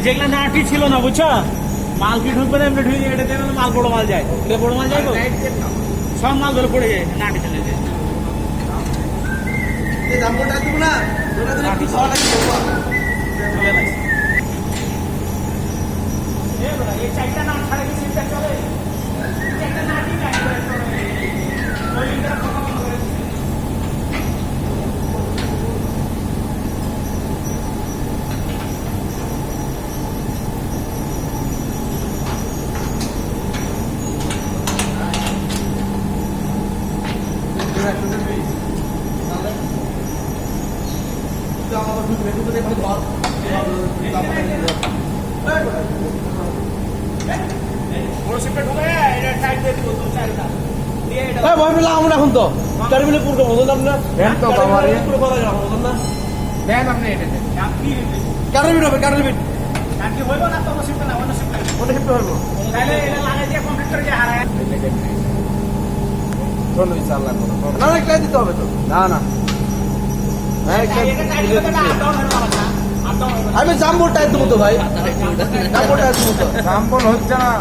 যেগুলা নাটি ছিল না বুঝছো, মাল কি ঢুকবে না, এমনি ঢুকে এটা দেবে মাল, বড় মাল যায়, এটা বড় মাল যায়, সব মাল ধরে পড়ে যায় নাটি চলে যায়। এই চারটা না ছাড়া কি চিন্তা চলে, একটা নাটি এখন তো টার্মিনাল পুরো বললাম না, তো বাবারে পুরো বলা যাবে বললাম না, দেন আপনি এটা কারেন্ট হবে, কারেন্ট কি হইব না, তো শিফট না অন্য শিফট ওটা শিফট হইব, তাহলে এটা লাগাই দিয়ে কম্পিউটার যে হারায় চলো ইনশাআল্লাহ। না না ক্লাই দিতে হবে তো, না না আমি জাম্বল টাইপ দেবো তো ভাই, জাম্বল টাইপ দেবো তো, জাম্বল হচ্ছে না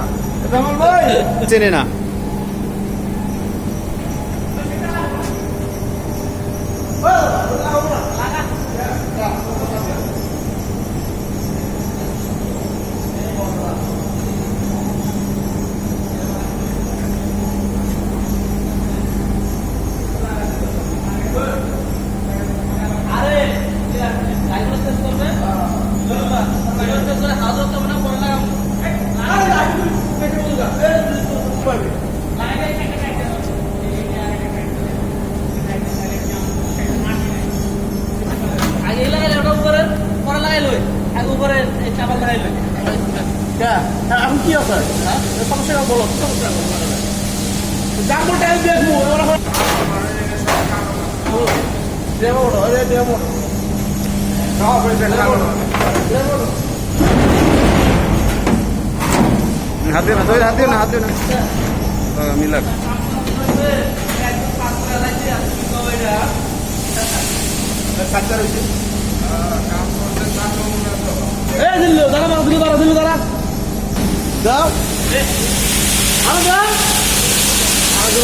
জাম্বল ভাই চেনে না। এখন কি আছে সমস্যা বলো, জাম্বল টাইপ দেখবো হাতে না, হাতে না, হাতে না মিলাক দিল দাঁড়া, দিল দাঁড়া, দিল দাঁড়া, যাও আরো যাও আরো